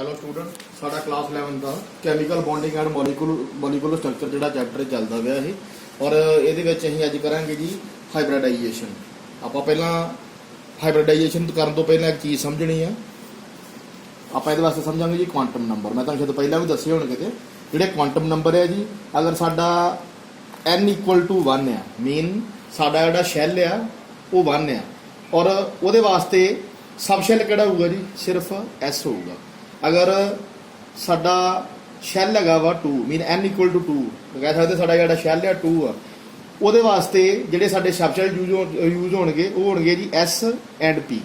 Hello student, ਸਾਡਾ class 11 the chemical bonding and molecular structure ਜਿਹੜਾ chapter ਚੱਲਦਾ ਪਿਆ ਇਹ, ਔਰ ਇਹਦੇ ਵਿੱਚ ਅਸੀਂ ਅੱਜ ਕਰਾਂਗੇ ਜੀ ਹਾਈਬ੍ਰਿਡਾਈਜੇਸ਼ਨ। ਆਪਾਂ ਪਹਿਲਾਂ ਹਾਈਬ੍ਰਿਡਾਈਜੇਸ਼ਨ ਕਰਨ ਤੋਂ ਪਹਿਲਾਂ ਇੱਕ ਚੀਜ਼ ਸਮਝਣੀ ਆ। ਆਪਾਂ ਇਹਦੇ ਵਾਸਤੇ ਸਮਝਾਂਗੇ ਜੀ ਕੁਆਂਟਮ ਨੰਬਰ। ਮੈਂ ਤੁਹਾਨੂੰ ਸ਼ਾਇਦ ਪਹਿਲਾਂ ਵੀ ਦੱਸੇ ਹੋਣ ਕਿਤੇ, ਜਿਹੜੇ ਕੁਆਂਟਮ ਨੰਬਰ ਹੈ ਜੀ, ਅਗਰ ਸਾਡਾ n = 1 ਆ, ਮੀਨ ਸਾਡਾ ਜਿਹੜਾ ਸ਼ੈੱਲ ਆ ਉਹ 1 ਆ, ਔਰ ਉਹਦੇ ਵਾਸਤੇ ਸਬ ਸ਼ੈੱਲ ਕਿਹੜਾ ਹੋਊਗਾ ਜੀ, ਸਿਰਫ s ਹੋਊਗਾ। ਅਗਰ ਸਾਡਾ ਸ਼ੈੱਲ ਹੈਗਾ ਵਾ 2, ਮੀਨ n = 2, ਕਹਿ ਸਕਦੇ ਸਾਡਾ ਜਿਹੜਾ ਸ਼ੈੱਲ ਆ 2 ਆ, ਉਹਦੇ ਵਾਸਤੇ ਜਿਹੜੇ ਸਾਡੇ ਸਬ ਸ਼ੈੱਲ ਯੂਜ਼ ਹੋਣਗੇ ਉਹ ਹੋਣਗੇ ਜੀ s and p।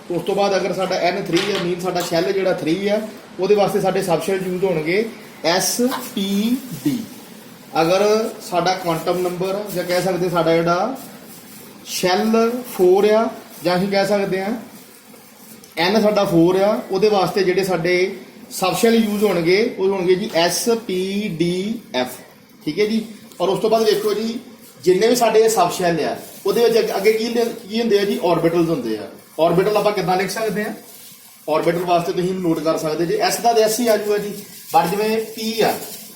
ਉਸ ਤੋਂ ਬਾਅਦ ਅਗਰ ਸਾਡਾ n 3 ਆ, ਮੀਨ ਸਾਡਾ ਸ਼ੈੱਲ ਜਿਹੜਾ 3 ਆ, ਉਹਦੇ ਵਾਸਤੇ ਸਾਡੇ ਸਬ ਸ਼ੈੱਲ ਯੂਜ਼ ਹੋਣਗੇ s p d। ਅਗਰ ਸਾਡਾ ਕੁਆਂਟਮ ਨੰਬਰ ਜਾਂ ਕਹਿ ਸਕਦੇ ਸਾਡਾ ਜਿਹੜਾ ਸ਼ੈੱਲ 4 ਆ, ਜਾਂ ਅਸੀਂ ਕਹਿ ਸਕਦੇ ਹਾਂ n ਸਾਡਾ 4 ਆ, ਉਹਦੇ ਵਾਸਤੇ ਜਿਹੜੇ ਸਾਡੇ ਸਬ ਸ਼ੈੱਲ ਯੂਜ਼ ਹੋਣਗੇ ਉਹ ਹੋਣਗੇ ਜੀ s p d f। ਠੀਕ ਹੈ ਜੀ। ਔਰ ਉਸ ਤੋਂ ਬਾਅਦ ਵੇਖੋ ਜੀ, ਜਿੰਨੇ ਵੀ ਸਾਡੇ ਸਬ ਸ਼ੈੱਲ ਆ ਉਹਦੇ ਵਿੱਚ ਅੱਗੇ ਕੀ ਹੁੰਦੇ ਆ ਜੀ, ਆਰਬਿਟਲਸ ਹੁੰਦੇ ਆ। ਆਰਬਿਟਲ ਆਪਾਂ ਕਿੱਦਾਂ ਲਿਖ ਸਕਦੇ ਆ? ਆਰਬਿਟਲ ਵਾਸਤੇ ਤੁਸੀਂ ਨੋਟ ਕਰ ਸਕਦੇ ਜੀ, s ਦਾ s ਹੀ ਆ ਜਾਊਗਾ ਜੀ। ਪਰ ਜਿਵੇਂ p ਆ,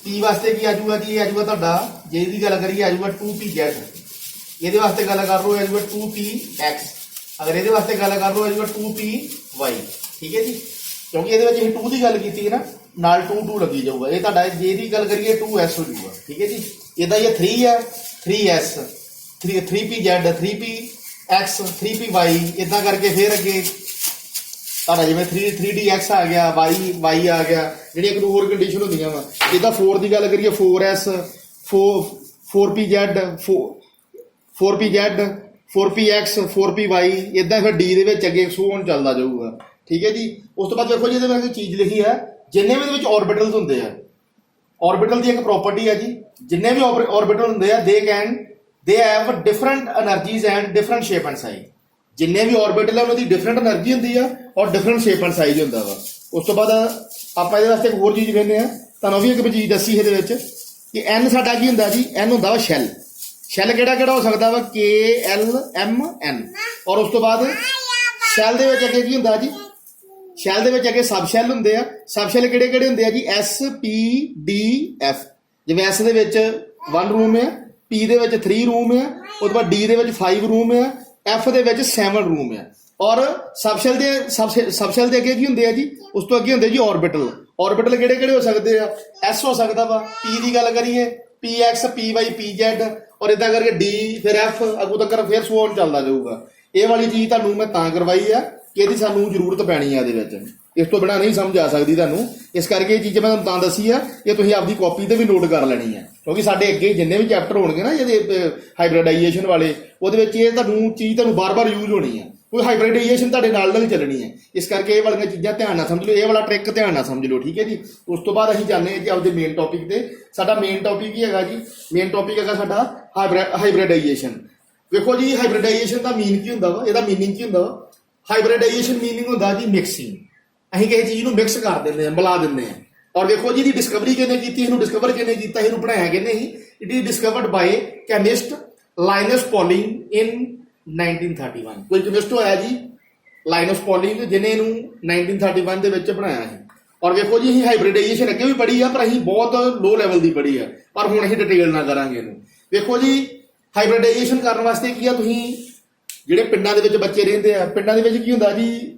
p ਵਾਸਤੇ ਕੀ ਆ ਜਾਊਗਾ ਜੀ, ਇਹ ਆ ਜਾਊਗਾ ਤੁਹਾਡਾ, ਜੇ ਇਹਦੀ ਗੱਲ ਕਰੀਏ ਆ ਜਾਊਗਾ 2pz। ਇਹਦੇ ਵਾਸਤੇ ਗੱਲ ਕਰ ਲਓ ਆ ਜਾਊਗਾ 2px। ਅਗਰ ਇਹਦੇ ਵਾਸਤੇ ਗੱਲ ਕਰ ਲਓ ਆ ਜਾਊਗਾ 2py। ਠੀਕ ਹੈ ਜੀ, ਕਿਉਂਕਿ ਇਹਦੇ ਵਿੱਚ ਅਸੀਂ 2 ਦੀ ਗੱਲ ਕੀਤੀ ਹੈ ਨਾ, ਨਾਲ 2 ਲੱਗੀ ਜਾਊਗਾ। ਇਹ ਤੁਹਾਡਾ ਜੇ ਇਹਦੀ ਗੱਲ ਕਰੀਏ 2s ਹੋ ਜਾਊਗਾ। ਠੀਕ ਹੈ ਜੀ। ਇਹਦਾ ਇਹ 3 ਆ, 3s, 3pz, 3px, 3py, ਇਦਾਂ ਕਰਕੇ ਫਿਰ ਅੱਗੇ ਤੁਹਾਡਾ ਜਿਵੇਂ 3dx ਆ ਗਿਆ, y ਆ ਗਿਆ, ਜਿਹੜੀ ਇੱਕ ਦੋ ਹੋਰ ਕੰਡੀਸ਼ਨ ਹੁੰਦੀਆਂ ਵਾ। ਇਹਦਾ 4 ਦੀ ਗੱਲ ਕਰੀਏ 4s, 4pz, 4px, 4py, ਇਦਾਂ ਫਿਰ d ਦੇ ਵਿੱਚ ਅੱਗੇ ਸੋਨ ਚੱਲਦਾ ਜਾਊਗਾ। ਠੀਕ ਹੈ ਜੀ। ਉਸ ਤੋਂ ਬਾਅਦ ਦੇਖੋ ਜੀ, ਇਹਦੇ ਵਿੱਚ ਇੱਕ ਚੀਜ਼ ਲਿਖੀ ਹੈ, ਜਿੰਨੇ ਵੀ ਇਹਦੇ ਵਿੱਚ ਆਰਬਿਟਲਸ ਹੁੰਦੇ ਆ, ਆਰਬਿਟਲ ਦੀ ਇੱਕ ਪ੍ਰੋਪਰਟੀ ਹੈ ਜੀ, ਜਿੰਨੇ ਵੀ ਆਰਬਿਟਲ ਹੁੰਦੇ ਆ they have different energies and different shape and size. ਜਿੰਨੇ ਵੀ ਆਰਬਿਟਲ ਆ ਉਹਨਾਂ ਦੀ ਡਿਫਰੈਂਟ એનર્ਜੀ ਹੁੰਦੀ ਆ ਔਰ ਡਿਫਰੈਂਟ ਸ਼ੇਪ ਐਂਡ ਸਾਈਜ਼ ਹੁੰਦਾ ਵਾ। ਉਸ ਤੋਂ ਬਾਅਦ ਆਪਾਂ ਇਹਦੇ ਵਾਸਤੇ ਇੱਕ ਹੋਰ ਚੀਜ਼ ਕਹਿੰਦੇ ਆ, ਤੁਹਾਨੂੰ ਵੀ ਇੱਕ ਚੀਜ਼ ਦੱਸੀ ਇਹਦੇ ਵਿੱਚ ਕਿ n ਸਾਡਾ ਕੀ ਹੁੰਦਾ ਜੀ, n ਹੁੰਦਾ ਵਾ ਸ਼ੈੱਲ। ਸ਼ੈੱਲ ਕਿਹੜਾ ਹੋ ਸਕਦਾ ਵਾ, k l m n। ਔਰ ਉਸ ਤੋਂ ਬਾਅਦ ਸ਼ੈੱਲ ਦੇ ਵਿੱਚ ਅੱਗੇ ਕੀ ਹੁੰਦਾ ਜੀ, ਸ਼ੈੱਲ ਦੇ ਵਿੱਚ ਅੱਗੇ ਸਬ ਸ਼ੈੱਲ ਹੁੰਦੇ ਆ। ਸਬ ਸ਼ੈੱਲ ਕਿਹੜੇ ਹੁੰਦੇ ਆ ਜੀ, s p d f। ਜਿਵੇਂ s ਦੇ ਵਿੱਚ 1 ਰੂਮ ਆ, p ਦੇ ਵਿੱਚ 3 ਰੂਮ ਆ, ਉਸ ਤੋਂ ਬਾਅਦ d ਦੇ ਵਿੱਚ 5 ਰੂਮ ਆ, f ਦੇ ਵਿੱਚ 7 ਰੂਮ ਆ। ਔਰ ਸਬ ਸ਼ੈੱਲ ਦੇ ਅੱਗੇ ਕੀ ਹੁੰਦੇ ਆ ਜੀ, ਉਸ ਤੋਂ ਅੱਗੇ ਹੁੰਦੇ ਜੀ ਆਰਬਿਟਲ। ਆਰਬਿਟਲ ਕਿਹੜੇ ਹੋ ਸਕਦੇ ਆ, s ਹੋ ਸਕਦਾ ਵਾ, p ਦੀ ਗੱਲ ਕਰੀਏ px, py, pz, ਔਰ ਇਦਾਂ ਕਰਕੇ d, ਫਿਰ f, ਅੱਗੋਂ ਤੱਕ ਫਿਰ ਸੋਨ ਚੱਲਦਾ ਜਾਊਗਾ। ਇਹ ਵਾਲੀ ਚੀਜ਼ ਤੁਹਾਨੂੰ ਮੈਂ ਤਾਂ ਕਰਵਾਈ ਆ ਕਿ ਇਹਦੀ ਸਾਨੂੰ ਜ਼ਰੂਰਤ ਪੈਣੀ ਆ ਇਹਦੇ ਵਿੱਚ, ਇਸ ਤੋਂ ਬਿਨਾਂ ਨਹੀਂ ਸਮਝ ਆ ਸਕਦੀ ਤੁਹਾਨੂੰ। ਇਸ ਕਰਕੇ ਇਹ ਚੀਜ਼ ਮੈਂ ਤੁਹਾਨੂੰ ਤਾਂ ਦੱਸੀ ਆ ਕਿ ਤੁਸੀਂ ਆਪਦੀ ਕਾਪੀ ਤੇ ਵੀ ਨੋਟ ਕਰ ਲੈਣੀ ਆ, ਕਿਉਂਕਿ ਸਾਡੇ ਅੱਗੇ ਜਿੰਨੇ ਵੀ ਚੈਪਟਰ ਹੋਣਗੇ ਨਾ ਇਹਦੇ ਹਾਈਬ੍ਰਿਡਾਈਜੇਸ਼ਨ ਵਾਲੇ, ਉਹਦੇ ਵਿੱਚ ਇਹ ਤੁਹਾਨੂੰ ਬਾਰ-ਬਾਰ ਯੂਜ਼ ਹੋਣੀ ਆ। ਕੋਈ ਹਾਈਬ੍ਰਿਡਾਈਜੇਸ਼ਨ ਤੁਹਾਡੇ ਨਾਲ ਚੱਲਣੀ ਹੈ। ਇਸ ਕਰਕੇ ਇਹ ਵਾਲੀਆਂ ਚੀਜ਼ਾਂ ਧਿਆਨ ਨਾਲ ਸਮਝ ਲਓ, ਇਹ ਵਾਲਾ ਟ੍ਰਿਕ ਧਿਆਨ ਨਾਲ ਸਮਝ ਲਓ। ਠੀਕ ਹੈ ਜੀ। ਉਸ ਤੋਂ ਬਾਅਦ ਅਸੀਂ ਜਾਂਦੇ ਹਾਂ ਜੀ ਆਪਦੇ ਮੇਨ ਟੌਪਿਕ ਤੇ। ਸਾਡਾ ਮੇਨ ਟੌਪਿਕ ਕੀ ਹੈਗਾ ਜੀ, ਮੇਨ ਟੌਪਿਕ ਹੈਗਾ ਸਾਡਾ ਹਾਈਬ੍ਰਿਡਾਈਜੇਸ਼ਨ। ਵੇਖੋ ਜੀ, ਹਾਈਬ੍ਰਿਡਾਈਜੇਸ਼ਨ ਦਾ ਮੀਨ ਕੀ ਹੁੰਦਾ ਵਾ, ਇਹਦਾ ਮੀਨਿੰਗ ਕੀ ਹੁੰਦਾ ਵਾ। ਹਾਈਬ੍ਰਿਡਾਈਜੇਸ਼ਨ ਮੀਨਿੰਗ ਹੁੰਦਾ ਜੀ ਮਿਕਸਿੰਗ। ਅਸੀਂ ਕਿਸੇ ਚੀਜ਼ ਨੂੰ ਮਿਕਸ ਕਰ ਦਿੰਦੇ ਹਾਂ, ਮਿਲਾ ਦਿੰਦੇ ਹਾਂ। ਔਰ ਵੇਖੋ ਜੀ, ਇਹਦੀ ਡਿਸਕਵਰੀ ਕਿਹਨੇ ਕੀਤੀ, ਇਹਨੂੰ ਡਿਸਕਵਰ ਕਿਹਨੇ ਕੀਤਾ, ਇਹਨੂੰ ਬਣਾਇਆ ਕਿਹਨੇ ਸੀ। It is discovered by chemist Linus Pauling in 1931। ਕੋਈ ਕੈਮਿਸਟ ਹੋਇਆ ਜੀ ਲਾਈਨਸ ਪੌਲਿੰਗ, ਜਿਹਨੇ ਇਹਨੂੰ 1931 ਦੇ ਵਿੱਚ ਬਣਾਇਆ ਸੀ। ਔਰ ਵੇਖੋ ਜੀ, ਅਸੀਂ ਹਾਈਬ੍ਰਿਡਾਈਜੇਸ਼ਨ ਅੱਗੇ ਵੀ ਪੜ੍ਹੀ ਆ, ਪਰ ਅਸੀਂ ਬਹੁਤ ਲੋ ਲੈਵਲ ਦੀ ਪੜ੍ਹੀ ਆ, ਪਰ ਹੁਣ ਅਸੀਂ ਡਿਟੇਲ ਨਾਲ ਕਰਾਂਗੇ ਇਹਨੂੰ। ਵੇਖੋ ਜੀ, ਹਾਈਬ੍ਰਿਡਾਈਜੇਸ਼ਨ ਕਰਨ ਵਾਸਤੇ ਕੀ ਆ, ਤੁਸੀਂ ਜਿਹੜੇ ਪਿੰਡਾਂ ਦੇ ਵਿੱਚ ਬੱਚੇ ਰਹਿੰਦੇ ਆ, ਪਿੰਡਾਂ ਦੇ ਵਿੱਚ ਕੀ ਹੁੰਦਾ ਜੀ,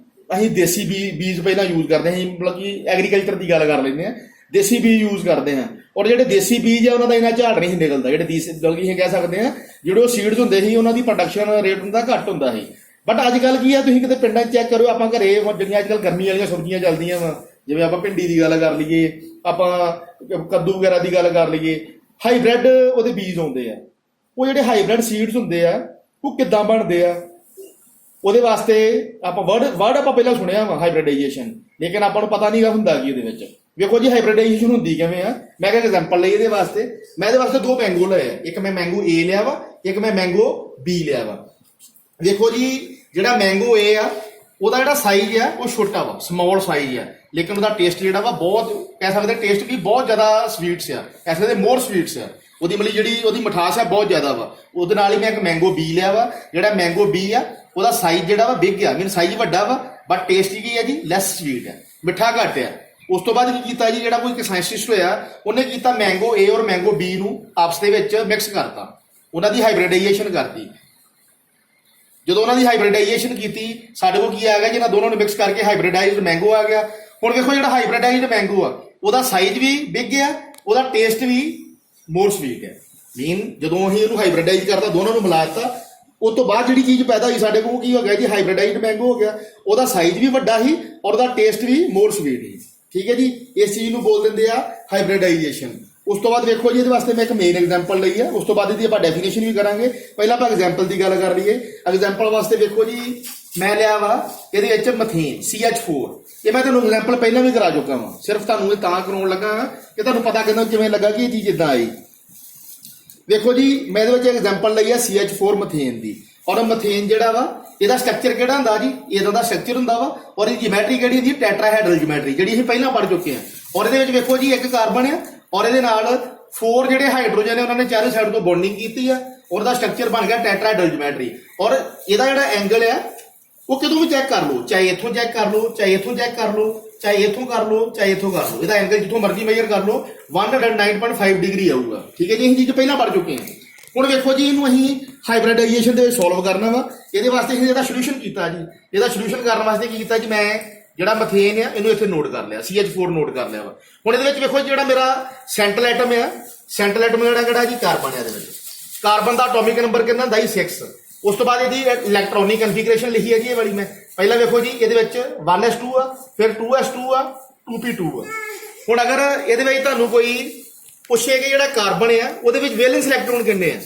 ਅਸੀਂ ਦੇਸੀ ਬੀਜ ਪਹਿਲਾਂ ਯੂਜ਼ ਕਰਦੇ ਹਾਂ। ਅਸੀਂ ਮਤਲਬ ਕਿ ਐਗਰੀਕਲਚਰ ਦੀ ਗੱਲ ਕਰ ਲੈਂਦੇ ਹਾਂ, ਦੇਸੀ ਬੀਜ ਯੂਜ਼ ਕਰਦੇ ਹਾਂ। ਔਰ ਜਿਹੜੇ ਦੇਸੀ ਬੀਜ ਆ ਉਹਨਾਂ ਦਾ ਇੰਨਾ ਝਾੜ ਨਹੀਂ ਨਿਕਲਦਾ। ਜਿਹੜੇ ਬਲਕਿ ਅਸੀਂ ਕਹਿ ਸਕਦੇ ਹਾਂ ਜਿਹੜੇ ਉਹ ਸੀਡਸ ਹੁੰਦੇ ਸੀ, ਉਹਨਾਂ ਦੀ ਪ੍ਰੋਡਕਸ਼ਨ ਰੇਟ ਹੁੰਦਾ ਘੱਟ ਹੁੰਦਾ ਸੀ। ਬਟ ਅੱਜ ਕੱਲ੍ਹ ਕੀ ਆ, ਤੁਸੀਂ ਕਿਤੇ ਪਿੰਡਾਂ 'ਚ ਚੈੱਕ ਕਰੋ, ਆਪਾਂ ਘਰੇ ਜਿਹੜੀਆਂ ਅੱਜ ਕੱਲ੍ਹ ਗਰਮੀ ਵਾਲੀਆਂ ਸਬਜ਼ੀਆਂ ਚੱਲਦੀਆਂ ਵਾ, ਜਿਵੇਂ ਆਪਾਂ ਭਿੰਡੀ ਦੀ ਗੱਲ ਕਰ ਲਈਏ, ਆਪਾਂ ਕੱਦੂ ਵਗੈਰਾ ਦੀ ਗੱਲ ਕਰ ਲਈਏ, ਹਾਈਬ੍ਰਿਡ ਉਹਦੇ ਬੀਜ ਆਉਂਦੇ ਆ। ਉਹ ਜਿਹੜੇ ਹਾਈਬ੍ਰਿਡ ਸੀਡਸ ਹੁੰਦੇ ਆ ਉਹ ਕਿੱਦਾਂ ਬਣਦੇ ਆ, ਉਹਦੇ ਵਾਸਤੇ ਆਪਾਂ ਵਰਡ ਆਪਾਂ ਪਹਿਲਾਂ ਸੁਣਿਆ ਵਾ ਹਾਈਬ੍ਰਿਡਾਈਜੇਸ਼ਨ, ਲੇਕਿਨ ਆਪਾਂ ਨੂੰ ਪਤਾ ਨਹੀਂਗਾ ਹੁੰਦਾ ਕੀ ਇਹਦੇ ਵਿੱਚ। ਵੇਖੋ ਜੀ, ਹਾਈਬ੍ਰਿਡਾਈਜੇਸ਼ਨ ਹੁੰਦੀ ਕਿਵੇਂ ਆ। ਮੈਂ ਇੱਕ ਐਗਜ਼ਾਮਪਲ ਲਈ ਇਹਦੇ ਵਾਸਤੇ, ਮੈਂ ਇਹਦੇ ਵਾਸਤੇ 2 ਮੈਂਗੋ ਲਏ ਆ। ਇੱਕ ਮੈਂ ਮੈਂਗੋ A ਲਿਆ ਵਾ, ਇੱਕ ਮੈਂ ਮੈਂਗੋ B ਲਿਆ ਵਾ। ਵੇਖੋ ਜੀ, ਜਿਹੜਾ ਮੈਂਗੋ A ਆ ਉਹਦਾ ਜਿਹੜਾ ਸਾਈਜ਼ ਆ ਉਹ ਛੋਟਾ ਵਾ, ਸਮਾਲ ਸਾਈਜ਼ ਆ, ਲੇਕਿਨ ਉਹਦਾ ਟੇਸਟ ਜਿਹੜਾ ਵਾ ਬਹੁਤ, ਕਹਿ ਸਕਦੇ ਟੇਸਟ ਵੀ ਬਹੁਤ ਜ਼ਿਆਦਾ ਸਵੀਟਸ ਆ, ਕਹਿ ਸਕਦੇ ਮੋਰ ਸਵੀਟਸ ਆ। ਉਹਦੀ ਮਤਲਬ ਜਿਹੜੀ ਉਹਦੀ ਮਿਠਾਸ ਆ ਬਹੁਤ ਜ਼ਿਆਦਾ ਵਾ। ਉਹਦੇ ਨਾਲ ਹੀ ਮੈਂ ਇੱਕ ਮੈਂਗੋ B ਲਿਆ ਵਾ। ਜਿਹੜਾ ਮੈਂਗੋ B ਆ ਉਹਦਾ ਸਾਈਜ਼ ਜਿਹੜਾ ਵਾ ਬਿਗ ਆ, ਮੀਨ ਸਾਈਜ਼ ਵੱਡਾ ਵਾ, ਬਟ ਟੇਸਟ ਕੀ ਹੈ ਜੀ, ਲੈਸ ਸਵੀਟ ਹੈ, ਮਿੱਠਾ ਘੱਟ ਆ। ਉਸ ਤੋਂ ਬਾਅਦ ਕੀ ਕੀਤਾ ਜੀ, ਜਿਹੜਾ ਕੋਈ ਸਾਇੰਟਿਸਟ ਹੋਇਆ ਉਹਨੇ ਕੀਤਾ ਮੈਂਗੋ A ਔਰ ਮੈਂਗੋ B ਨੂੰ ਆਪਸ ਦੇ ਵਿੱਚ ਮਿਕਸ ਕਰਤਾ, ਉਹਨਾਂ ਦੀ ਹਾਈਬ੍ਰਿਡਾਈਜੇਸ਼ਨ ਕਰਤੀ। ਜਦੋਂ ਉਹਨਾਂ ਦੀ ਹਾਈਬ੍ਰਿਡਾਈਜੇਸ਼ਨ ਕੀਤੀ ਸਾਡੇ ਕੋਲ ਕੀ ਆ ਗਿਆ ਜੀ, ਇਹਨਾਂ ਦੋਨਾਂ ਨੂੰ ਮਿਕਸ ਕਰਕੇ ਹਾਈਬ੍ਰਿਡਾਈਜ਼ਡ ਮੈਂਗੋ ਆ ਗਿਆ। ਹੁਣ ਵੇਖੋ ਜਿਹੜਾ ਹਾਈਬ੍ਰਿਡਾਈਜ਼ਡ ਮੈਂਗੋ ਆ ਉਹਦਾ ਸਾਈਜ਼ ਵੀ ਬਿਗ ਆ, ਉਹਦਾ ਟੇਸਟ ਵੀ ਮੋਰ ਸਵੀਟ ਹੈ। ਮੀਨ ਜਦੋਂ ਅਸੀਂ ਇਹਨੂੰ ਹਾਈਬ੍ਰਿਡਾਈਜ਼ ਕਰਤਾ, ਦੋਨਾਂ ਨੂੰ ਮਿਲਾ ਦਿੱਤਾ, ਉਸ ਤੋਂ ਬਾਅਦ ਜਿਹੜੀ ਚੀਜ਼ ਪੈਦਾ ਹੋਈ ਸਾਡੇ ਕੋਲ ਕੀ ਹੋ ਗਿਆ ਜੀ, ਹਾਈਬ੍ਰਿਡਾਈਜ਼ਡ ਮੈਂਗੋ ਹੋ ਗਿਆ। ਉਹਦਾ ਸਾਈਜ਼ ਵੀ ਵੱਡਾ ਸੀ ਔਰ ਉਹਦਾ ਟੇਸਟ ਵੀ ਮੋਰ ਸਵੀਟ ਸੀ। ਠੀਕ ਹੈ ਜੀ, ਇਸ ਚੀਜ਼ ਨੂੰ ਬੋਲ ਦਿੰਦੇ ਆ ਹਾਈਬ੍ਰਿਡਾਈਜੇਸ਼ਨ। ਉਸ ਤੋਂ ਬਾਅਦ ਵੇਖੋ ਜੀ ਇਹਦੇ ਵਾਸਤੇ ਮੈਂ ਇੱਕ ਮੇਨ ਐਗਜ਼ਾਮਪਲ ਲਈ ਆ, ਉਸ ਤੋਂ ਬਾਅਦ ਇਹਦੀ ਆਪਾਂ ਡੈਫੀਨੇਸ਼ਨ ਵੀ ਕਰਾਂਗੇ। ਪਹਿਲਾਂ ਆਪਾਂ ਐਗਜ਼ਾਮਪਲ ਦੀ ਗੱਲ ਕਰ ਲਈਏ। ਐਗਜ਼ਾਮਪਲ ਵਾਸਤੇ ਵੇਖੋ ਜੀ ਮੈਂ ਲਿਆ ਵਾ ਇਹਦੇ ਵਿੱਚ ਮਥੇਨ CH4। ਇਹ ਮੈਂ ਤੁਹਾਨੂੰ ਐਗਜ਼ਾਮਪਲ ਪਹਿਲਾਂ ਵੀ ਕਰਾ ਚੁੱਕਾ ਵਾਂ, ਸਿਰਫ ਤੁਹਾਨੂੰ ਇਹ ਤਾਂ ਕਰਾਉਣ ਲੱਗਾ ਕਿ ਤੁਹਾਨੂੰ ਪਤਾ ਕਿੰਨਾ ਕਿਵੇਂ ਲੱਗਾ ਕਿ ਇਹ ਚੀਜ਼ ਇਦਾਂ ਆਈ। ਵੇਖੋ ਜੀ ਮੈਂ ਇਹਦੇ ਵਿੱਚ ਐਗਜ਼ਾਮਪਲ ਲਈ ਆ CH4 ਮਥੇਨ ਦੀ। ਔਰ ਮਥੇਨ ਜਿਹੜਾ ਵਾ ਇਹਦਾ ਸਟਰਕਚਰ ਕਿਹੜਾ ਹੁੰਦਾ ਜੀ, ਇਹਦਾ ਦਾ ਸਟਰਕਚਰ ਹੁੰਦਾ ਵਾ ਔਰ ਇਹਦੀ ਜਿਓਮੈਟਰੀ ਕਿਹੜੀ ਹੁੰਦੀ, ਟੈਟਰਾਹੈਡਰਲ ਜਿਓਮੈਟਰੀ, ਜਿਹੜੀ ਅਸੀਂ ਪਹਿਲਾਂ ਪੜ੍ਹ ਚੁੱਕੇ ਹਾਂ। ਔਰ ਇਹਦੇ ਵਿੱਚ ਵੇਖੋ ਜੀ ਇੱਕ ਕਾਰਬਨ ਆ ਔਰ ਇਹਦੇ ਨਾਲ 4 ਜਿਹੜੇ ਹਾਈਡਰੋਜਨ ਨੇ ਉਹਨਾਂ ਨੇ ਚਾਰੇ ਸਾਈਡ ਤੋਂ ਬੌਂਡਿੰਗ ਕੀਤੀ ਆ ਔਰ ਦਾ ਸਟਰਕਚਰ ਬਣ ਗਿਆ ਟੈਟਰਾਹੈਡਰਲ ਜਿਓਮੈਟਰੀ। ਔਰ ਇਹਦਾ ਜਿਹੜਾ ਐਂਗਲ ਆ ਉਹ ਕਿਤੋਂ ਵੀ ਚੈੱਕ ਕਰ ਲਓ, ਚਾਹੇ ਇੱਥੋਂ ਚੈੱਕ ਕਰ ਲਓ, ਚਾਹੇ ਇੱਥੋਂ ਚੈੱਕ ਕਰ ਲਓ, ਚਾਹੇ ਇੱਥੋਂ ਕਰ ਲਓ, ਚਾਹੇ ਇੱਥੋਂ ਕਰ ਲਓ, ਇਹਦਾ ਐਂਗਲ ਜਿੱਥੋਂ ਮਰਜ਼ੀ ਮੇਜਰ ਕਰ ਲਓ 109.5 ਡਿਗਰੀ ਆਊਗਾ। ਠੀਕ ਹੈ ਜੀ, ਅਸੀਂ ਚੀਜ਼ ਪਹਿਲਾਂ ਪੜ੍ਹ ਚੁੱਕੇ ਹਾਂ। ਹੁਣ ਵੇਖੋ ਜੀ ਇਹਨੂੰ ਅਸੀਂ ਹਾਈਬ੍ਰਿਡਾਈਜੇਸ਼ਨ ਦੇ ਵਿੱਚ ਸੋਲਵ ਕਰਨਾ ਵਾ। ਇਹਦੇ ਵਾਸਤੇ ਅਸੀਂ ਇਹਦਾ ਸੋਲੂਸ਼ਨ ਕੀਤਾ ਜੀ। ਇਹਦਾ ਸੋਲੂਸ਼ਨ ਕਰਨ ਵਾਸਤੇ ਕੀ ਕੀਤਾ ਜੀ, ਮੈਂ ਜਿਹੜਾ ਮਥੇਨ ਆ ਇਹਨੂੰ ਇੱਥੇ ਨੋਟ ਕਰ ਲਿਆ, CH4 ਨੋਟ ਕਰ ਲਿਆ ਵਾ। ਹੁਣ ਇਹਦੇ ਵਿੱਚ ਵੇਖੋ ਜਿਹੜਾ ਮੇਰਾ ਸੈਂਟਰਲ ਐਟਮ ਆ, ਸੈਂਟਰਲ ਐਟਮ ਜਿਹੜਾ ਕਿਹੜਾ ਜੀ, ਕਾਰਬਨ ਆ। ਇਹਦੇ ਵਿੱਚ ਕਾਰਬਨ ਦਾ ਐਟੋਮਿਕ ਨੰਬਰ ਕਿੰਨਾ ਹੁੰਦਾ ਜੀ 6। ਉਸ ਤੋਂ ਬਾਅਦ ਇਹਦੀ ਇਲੈਕਟ੍ਰੋਨਿਕ ਕਨਫੀਗਰੇਸ਼ਨ ਲਿਖੀ ਹੈ ਜੀ ਇਹ ਵਾਲੀ ਮੈਂ। ਪਹਿਲਾਂ ਵੇਖੋ ਜੀ ਇਹਦੇ ਵਿੱਚ 1s2 ਆ, ਫਿਰ 2s2 ਆ, 2p2 ਆ। ਹੁਣ ਅਗਰ ਇਹਦੇ ਵਿੱਚ ਤੁਹਾਨੂੰ ਕੋਈ ਪੁੱਛੇ ਕਿ ਜਿਹੜਾ ਕਾਰਬਨ ਆ ਉਹਦੇ ਵਿੱਚ ਵੈਲੈਂਸ ਇਲੈਕਟ੍ਰੋਨ ਕਿੰਨੇ ਆ,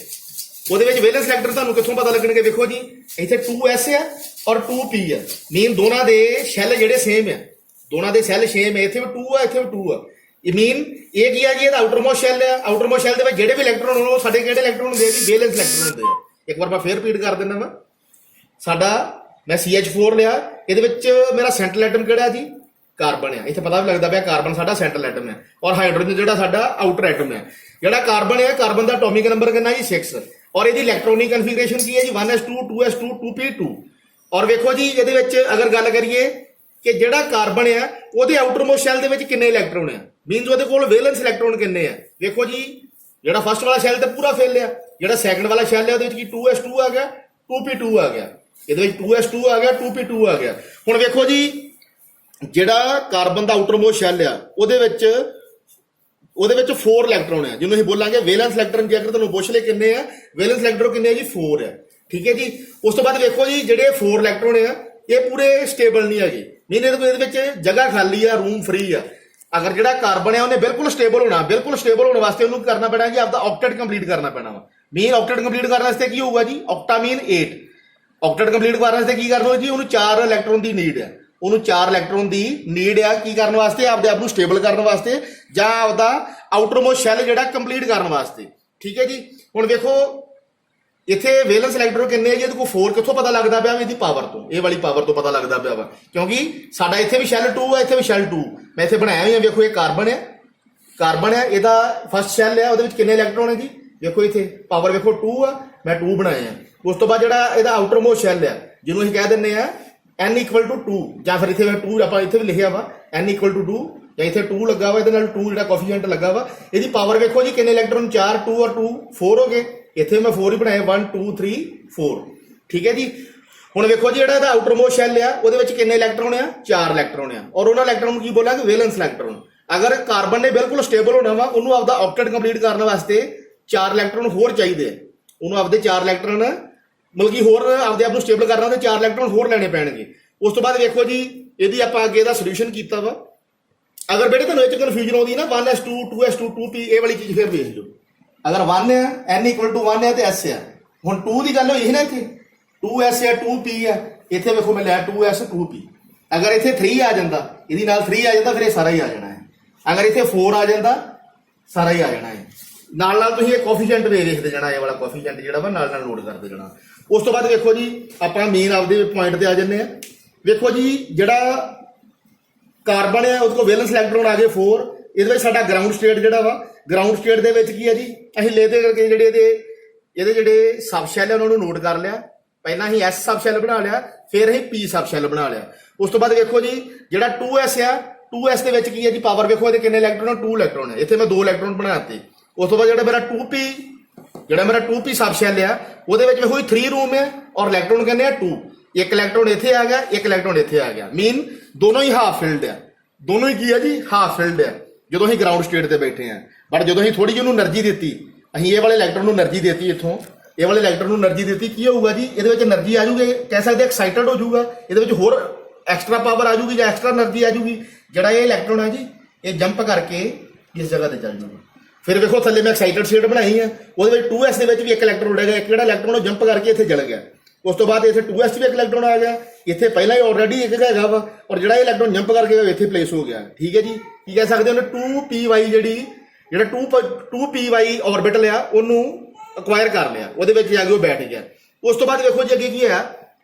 ਉਹਦੇ ਵਿੱਚ ਵੈਲੈਂਸ ਇਲੈਕਟ੍ਰੋਨ ਤੁਹਾਨੂੰ ਕਿੱਥੋਂ ਪਤਾ ਲੱਗਣਗੇ। ਵੇਖੋ ਜੀ ਇੱਥੇ 2s ਆ ਔਰ 2p ਆ। ਮੀਨ ਦੋਨਾਂ ਦੇ ਸ਼ੈਲ ਜਿਹੜੇ ਸੇਮ ਆ, ਦੋਨਾਂ ਦੇ ਸੈੱਲ ਸੇਮ ਆ। ਇੱਥੇ ਵੀ 2 ਆ, ਇੱਥੇ ਵੀ 2 ਆ। ਇਹ ਮੀਨ ਇਹ ਕੀ ਆ ਜੀ, ਇਹਦਾ ਆਊਟਰਮੋਸਟ ਸ਼ੈਲ ਆ। ਆਊਟਰਮੋਸਟ ਸ਼ੈਲ ਦੇ ਵਿੱਚ ਜਿਹੜੇ ਵੀ ਇਲੈਕਟ੍ਰੋਨ ਹੋਣ ਉਹ ਸਾਡੇ ਕਿਹੜੇ ਇਲੈਕਟ੍ਰੋਨ ਹੁੰਦੇ ਆ ਜੀ, ਵੈਲੈਂਸ ਇਲੈਕਟ੍ਰੋਨ ਹੁੰਦੇ ਆ। ਇੱਕ ਵਾਰ ਮੈਂ ਫੇਰ ਰਿਪੀਟ ਕਰ ਦਿੰਦਾ ਵਾ। ਸਾਡਾ ਮੈਂ CH4 ਲਿਆ, ਇਹਦੇ ਵਿੱਚ ਮੇਰਾ ਸੈਂਟਰਲ ਐਟਮ ਕਿਹੜਾ ਜੀ, ਕਾਰਬਨ ਆ। ਇੱਥੇ ਪਤਾ ਵੀ ਲੱਗਦਾ ਪਿਆ ਕਾਰਬਨ ਸਾਡਾ ਸੈਂਟਰਲ ਐਟਮ ਹੈ ਔਰ ਹਾਈਡਰੋਜਨ ਜਿਹੜਾ ਸਾਡਾ ਆਊਟਰ ਐਟਮ ਹੈ। ਜਿਹੜਾ ਕਾਰਬਨ ਹੈ, ਕਾਰਬਨ ਦਾ ਐਟੋਮਿਕ ਨੰਬਰ ਕਿੰਨਾ ਜੀ 6 ਔਰ ਇਹਦੀ ਇਲੈਕਟ੍ਰੋਨਿਕ ਕਨਫੀਗਰੇਸ਼ਨ ਕੀ ਹੈ ਜੀ 1s2 2s2 2p2। ਔਰ ਵੇਖੋ ਜੀ ਇਹਦੇ ਵਿੱਚ ਅਗਰ ਗੱਲ ਕਰੀਏ ਕਿ ਜਿਹੜਾ ਕਾਰਬਨ ਆ ਉਹਦੇ ਆਊਟਰਮੋਸਟ ਸ਼ੈਲ ਦੇ ਵਿੱਚ ਕਿੰਨੇ ਇਲੈਕਟ੍ਰੋਨ ਆ, ਮੀਨਸ ਉਹਦੇ ਕੋਲ ਵੈਲੈਂਸ ਇਲੈਕਟ੍ਰੋਨ ਕਿੰਨੇ ਆ। ਵੇਖੋ ਜੀ ਜਿਹੜਾ ਫਸਟ ਵਾਲਾ ਸ਼ੈਲ ਤੇ ਪੂਰਾ ਫੇਲ ਆ, ਜਿਹੜਾ ਸੈਕੰਡ ਵਾਲਾ ਸ਼ੈਲ ਹੈ ਉਹਦੇ ਵਿੱਚ ਕੀ 2s2 ਆ ਗਿਆ, 2p2 ਆ ਗਿਆ। ਇਹਦੇ ਵਿੱਚ 2s2 ਆ ਗਿਆ, 2p2 ਆ ਗਿਆ। ਹੁਣ ਵੇਖੋ ਜੀ ਜਿਹੜਾ ਕਾਰਬਨ ਦਾ ਆਊਟਰਮੋਸਟ ਸ਼ੈਲ ਆ ਉਹਦੇ ਵਿੱਚ 4 ਇਲੈਕਟ੍ਰੋਨ ਆ, ਜਿਹਨੂੰ ਅਸੀਂ ਬੋਲਾਂਗੇ ਵੈਲੈਂਸ ਇਲੈਕਟ੍ਰੋਨ। ਜੇ ਅਗਰ ਤੁਹਾਨੂੰ ਪੁੱਛ ਲੈ ਕਿੰਨੇ ਆ ਵੈਲੈਂਸ ਇਲੈਕਟ੍ਰੋਨ ਕਿੰਨੇ ਆ ਜੀ 4 ਆ। ਠੀਕ ਹੈ ਜੀ, ਉਸ ਤੋਂ ਬਾਅਦ ਵੇਖੋ ਜੀ ਜਿਹੜੇ 4 ਇਲੈਕਟ੍ਰੋਨ ਆ ਇਹ ਪੂਰੇ ਸਟੇਬਲ ਨਹੀਂ ਹੈਗੇ, ਮੀਨ ਇਹਦੇ ਵਿੱਚ ਜਗ੍ਹਾ ਖਾਲੀ ਆ, ਰੂਮ ਫ੍ਰੀ ਆ। ਅਗਰ ਜਿਹੜਾ ਕਾਰਬਨ ਆ ਉਹਨੇ ਬਿਲਕੁਲ ਸਟੇਬਲ ਹੋਣਾ, ਬਿਲਕੁਲ ਸਟੇਬਲ ਹੋਣ ਵਾਸਤੇ ਉਹਨੂੰ ਕਰਨਾ ਪੈਣਾ ਜੀ ਆਪਦਾ ਆਕਟੇਟ ਕੰਪਲੀਟ ਕਰਨਾ ਪੈਣਾ ਵਾ। ਮੀਨ ਆਕਟੇਟ ਕੰਪਲੀਟ ਕਰਨ ਵਾਸਤੇ ਕੀ ਹੋਊਗਾ ਜੀ, ਆਕਟਾ ਮੀਨ 8। ਆਕਟੇਟ ਕੰਪਲੀਟ ਕਰਨ ਵਾਸਤੇ ਕੀ ਕਰਨਾ ਜੀ, ਉਹਨੂੰ 4 ਇਲੈਕਟ੍ਰੋਨ ਦੀ ਨੀਡ ਹੈ। ਉਹਨੂੰ 4 ਇਲੈਕਟ੍ਰੋਨ ਦੀ ਨੀਡ ਆ ਕੀ ਕਰਨ ਵਾਸਤੇ, ਆਪਦੇ ਆਪ ਨੂੰ ਸਟੇਬਲ ਕਰਨ ਵਾਸਤੇ ਜਾਂ ਆਪਦਾ ਆਊਟਰਮੋਸਟ ਸ਼ੈਲ ਜਿਹੜਾ ਕੰਪਲੀਟ ਕਰਨ ਵਾਸਤੇ। ਠੀਕ ਹੈ ਜੀ, ਹੁਣ ਵੇਖੋ ਇੱਥੇ ਵੈਲੈਂਸ ਇਲੈਕਟ੍ਰੋਨ ਕਿੰਨੇ ਆ ਜੀ, ਇਹਦੇ ਕੋਲ 4 ਕਿੱਥੋਂ ਪਤਾ ਲੱਗਦਾ ਪਿਆ, ਇਹਦੀ ਪਾਵਰ ਤੋਂ, ਇਹ ਵਾਲੀ ਪਾਵਰ ਤੋਂ ਪਤਾ ਲੱਗਦਾ ਪਿਆ ਵਾ। ਕਿਉਂਕਿ ਸਾਡਾ ਇੱਥੇ ਵੀ ਸ਼ੈਲ 2 ਆ, ਇੱਥੇ ਵੀ ਸ਼ੈਲ 2 ਮੈਂ ਇੱਥੇ ਬਣਾਇਆ ਹੋਇਆ। ਵੇਖੋ ਇਹ ਕਾਰਬਨ ਹੈ, ਕਾਰਬਨ ਹੈ, ਇਹਦਾ ਫਸਟ ਸ਼ੈਲ ਹੈ, ਉਹਦੇ ਵਿੱਚ ਕਿੰਨੇ ਇਲੈਕਟ੍ਰੋਨ ਹੈ ਜੀ, ਵੇਖੋ ਇੱਥੇ ਪਾਵਰ ਵੇਖੋ 2 ਆ, ਮੈਂ 2 ਬਣਾਇਆ। ਉਸ ਤੋਂ ਬਾਅਦ ਜਿਹੜਾ ਇਹਦਾ ਆਊਟਰਮੋਸਟ ਸ਼ੈਲ ਆ ਜਿਹਨੂੰ ਅਸੀਂ ਕਹਿ ਦਿੰਦੇ ਆ n = 2 ਜਾਂ ਫਿਰ ਇੱਥੇ 2 ਆਪਾਂ ਇੱਥੇ ਵੀ ਲਿਖਿਆ ਵਾ n = 2 ਜਾਂ ਇੱਥੇ 2 ਲੱਗਾ ਵਾ, ਇਹਦੇ ਨਾਲ 2 ਜਿਹੜਾ ਕੋਫੀਸ਼ੀਐਂਟ ਲੱਗਾ ਵਾ। ਇਹਦੀ ਪਾਵਰ ਵੇਖੋ ਜੀ ਕਿੰਨੇ ਇਲੈਕਟ੍ਰੋਨ 4, 2 ਔਰ 2 4 ਹੋ ਗਏ। ਇੱਥੇ ਮੈਂ 4 ਹੀ ਬਣਾਏ 1 2 3 4। ਠੀਕ ਹੈ ਜੀ, ਹੁਣ ਵੇਖੋ ਜੀ ਜਿਹੜਾ ਇਹਦਾ ਆਊਟਰਮੋਸਟ ਸ਼ੈਲ ਆ ਉਹਦੇ ਵਿੱਚ ਕਿੰਨੇ ਇਲੈਕਟ੍ਰੋਨ ਆ, 4 ਇਲੈਕਟ੍ਰੋਨ ਆ। ਔਰ ਉਹਨਾਂ ਇਲੈਕਟ੍ਰੋਨ ਨੂੰ ਕੀ ਬੋਲਾਂਗੇ, ਵੈਲੈਂਸ ਇਲੈਕਟ੍ਰੋਨ। ਅਗਰ ਕਾਰਬਨ ਨੇ ਬਿਲਕੁਲ ਸਟੇਬਲ ਹੋਣਾ ਵਾ ਉਹਨੂੰ ਆਪਦਾ ਆਕਟੇਟ ਕੰਪਲੀਟ ਕਰਨ ਵਾਸਤੇ 4 ਇਲੈਕਟ੍ਰੋਨ ਹੋਰ ਚਾਹੀਦੇ ਆ। ਉਹਨੂੰ ਆਪਦੇ 4 ਇਲੈਕਟ੍ਰੋਨ ਮਤਲਬ ਕਿ ਹੋਰ ਆਪਦੇ ਆਪ ਨੂੰ ਸਟੇਬਲ ਕਰਨਾ ਤੇ 4 ਇਲੈਕਟ੍ਰੋਨ ਹੋਰ ਲੈਣੇ ਪੈਣਗੇ। ਉਸ ਤੋਂ ਬਾਅਦ ਵੇਖੋ ਜੀ ਇਹਦੀ ਆਪਾਂ ਅੱਗੇ ਦਾ ਸੋਲੂਸ਼ਨ ਕੀਤਾ ਵਾ। ਅਗਰ ਬੇਟੇ ਤੁਹਾਨੂੰ ਇਹ ਚ ਕਨਫਿਊਜ਼ਨ ਆਉਂਦੀ ਨਾ 1s2 2s2 2p ਇਹ ਵਾਲੀ ਚੀਜ਼ ਫਿਰ ਵੇਖ ਲਓ। ਅਗਰ 1 ਆ n = 1 ਹੈ ਤੇ s ਆ। ਹੁਣ 2 ਦੀ ਗੱਲ ਹੋਈ ਸੀ ਨਾ, ਇੱਥੇ 2s ਆ 2p ਆ, ਇੱਥੇ ਵੇਖੋ ਮੈਂ ਲਿਆ 2s 2p। ਅਗਰ ਇੱਥੇ 3 ਆ ਜਾਂਦਾ, ਇਹਦੀ ਨਾਲ 3 ਆ ਜਾਂਦਾ, ਫਿਰ ਇਹ ਸਾਰਾ ਹੀ ਆ ਜਾਣਾ ਹੈ। ਅਗਰ ਇੱਥੇ 4 ਆ ਜਾਂਦਾ, ਸਾਰਾ ਹੀ ਆ ਜਾਣਾ ਹੈ। ਨਾਲ ਨਾਲ ਤੁਸੀਂ ਇਹ ਕੋਫੀਸ਼ੀਐਂਟ ਵੀ ਦੇਖਦੇ ਜਾਣਾ, ਇਹ ਵਾਲਾ ਕੋਫੀਸ਼ੀਐਂਟ ਜਿਹੜਾ ਵਾ ਨਾਲ ਨਾਲ ਨੋਟ ਕਰਦੇ ਜਾਣਾ। ਉਸ ਤੋਂ ਬਾਅਦ ਵੇਖੋ ਜੀ ਆਪਾਂ ਮੇਨ ਆਪਦੇ ਪੁਆਇੰਟ ਤੇ ਆ ਜੰਨੇ ਆ। ਵੇਖੋ ਜੀ ਜਿਹੜਾ ਕਾਰਬਨ ਹੈ ਉਹਦੇ ਕੋਲ ਵੈਲੈਂਸ ਇਲੈਕਟ੍ਰੋਨ ਆ ਗਏ 4। ਇਹਦੇ ਵਿੱਚ ਸਾਡਾ ਗਰਾਊਂਡ ਸਟੇਟ ਜਿਹੜਾ ਵਾ, ਗਰਾਊਂਡ ਸਟੇਟ ਦੇ ਵਿੱਚ ਕੀ ਹੈ ਜੀ, ਅਸੀਂ ਲੈਦੇ ਕਰਕੇ ਜਿਹੜੇ ਇਹਦੇ ਜਿਹੜੇ ਸਬ ਸ਼ੈਲ ਹੈ ਉਹਨਾਂ ਨੂੰ ਨੋਟ ਕਰ ਲਿਆ। ਪਹਿਲਾਂ ਅਸੀਂ S ਸਬ ਸ਼ੈਲ ਬਣਾ ਲਿਆ, ਫਿਰ ਅਸੀਂ P ਸਬ ਸ਼ੈਲ ਬਣਾ ਲਿਆ। ਉਸ ਤੋਂ ਬਾਅਦ ਵੇਖੋ ਜੀ ਜਿਹੜਾ 2s ਆ 2s ਦੇ ਵਿੱਚ ਕੀ ਹੈ ਜੀ ਪਾਵਰ ਵੇਖੋ ਇਹਦੇ ਕਿੰਨੇ ਇਲੈਕਟ੍ਰੋਨ 2 ਇਲੈਕਟ੍ਰੋਨ ਹੈ ਇੱਥੇ ਮੈਂ 2 ਇਲੈਕਟ੍ਰੋਨ ਬਣਾਤੇ ਉਸ ਤੋਂ ਬਾਅਦ ਜਿਹੜਾ ਮੇਰਾ 2p ਸਬ ਸ਼ੈਲ ਆ ਉਹਦੇ ਵਿੱਚ ਵੇਖੋ 3 ਰੂਮ ਹੈ ਔਰ ਇਲੈਕਟ੍ਰੋਨ ਕਹਿੰਦੇ ਆ 2 ਇੱਕ ਇਲੈਕਟ੍ਰੋਨ ਇੱਥੇ ਆ ਗਿਆ ਇੱਕ ਇਲੈਕਟ੍ਰੋਨ ਇੱਥੇ ਆ ਗਿਆ ਮੀਨ ਦੋਨੋਂ ਹੀ ਹਾਫ ਫਿਲਡ ਆ ਦੋਨੋਂ ਹੀ ਕੀ ਆ ਜੀ ਹਾਫ ਫਿਲਡ ਆ ਜਦੋਂ ਅਸੀਂ ਗਰਾਊਂਡ ਸਟੇਟ ਤੇ ਬੈਠੇ ਆ ਬਟ ਜਦੋਂ ਅਸੀਂ ਥੋੜੀ ਜਿਹੀ ਉਹਨੂੰ એનર્ਜੀ ਦਿੱਤੀ ਅਸੀਂ ਇਹ ਵਾਲੇ ਇਲੈਕਟ੍ਰੋਨ ਨੂੰ એનર્ਜੀ ਦਿੱਤੀ ਇੱਥੋਂ ਇਹ ਵਾਲੇ ਇਲੈਕਟ੍ਰੋਨ ਨੂੰ એનર્ਜੀ ਦਿੱਤੀ ਕੀ ਹੋਊਗਾ ਜੀ ਇਹਦੇ ਵਿੱਚ એનર્ਜੀ ਆ ਜਾਊਗੀ ਕਹਿ ਸਕਦੇ ਐਕਸਾਈਟਡ ਹੋ ਜਾਊਗਾ ਇਹਦੇ ਵਿੱਚ ਹੋਰ ਐਕਸਟਰਾ ਪਾਵਰ ਆ ਜਾਊਗੀ ਜਾਂ ਐਕਸਟਰਾ એનર્ਜੀ ਆ ਜਾਊਗੀ ਜਿਹੜਾ ਇਹ ਇਲੈਕਟ੍ਰੋਨ ਹੈ ਜੀ ਇਹ ਜੰਪ ਕਰਕੇ ਇਸ ਜਗ੍ਹਾ ਤੇ ਚੱਲ ਜਾਊਗਾ ਫਿਰ ਵੇਖੋ ਥੱਲੇ ਮੈਂ ਐਕਸਾਈਟਡ ਸਟੇਟ ਬਣਾਈ ਹੈ ਉਹਦੇ ਵਿੱਚ 2s ਦੇ ਵਿੱਚ ਵੀ ਇੱਕ ਇਲੈਕਟ੍ਰੋਨ ਉਡੇਗਾ ਇੱਕ ਜਿਹੜਾ ਇਲੈਕਟ੍ਰੋਨ ਉਹ ਜੰਪ ਕਰਕੇ ਇੱਥੇ ਚਲ ਗਿਆ ਉਸ ਤੋਂ ਬਾਅਦ ਇੱਥੇ 2s 'ਚ ਵੀ ਇੱਕ ਇਲੈਕਟ੍ਰੋਨ ਆ ਗਿਆ ਇੱਥੇ ਪਹਿਲਾਂ ਹੀ ਆਲਰੇਡੀ ਇੱਕ ਹੈਗਾ ਵਾ ਔਰ ਜਿਹੜਾ ਇਹ ਇਲੈਕਟ੍ਰੋਨ ਜੰਪ ਕਰਕੇ ਇੱਥੇ ਪਲੇਸ ਹੋ ਗਿਆ ਠੀਕ ਹੈ ਜੀ ਕੀ ਕਹਿ ਸਕਦੇ ਹੋ 2py ਜਿਹੜਾ 2py ਆਰਬਿਟਲ ਆ ਉਹਨੂੰ ਅਕਵਾਇਰ ਕਰ ਲਿਆ ਉਹਦੇ ਵਿੱਚ ਜਾ ਕੇ ਉਹ ਬੈਠ ਗਿਆ ਉਸ ਤੋਂ ਬਾਅਦ ਵੇਖੋ ਜੀ ਅੱਗੇ ਕੀ ਹੋਇਆ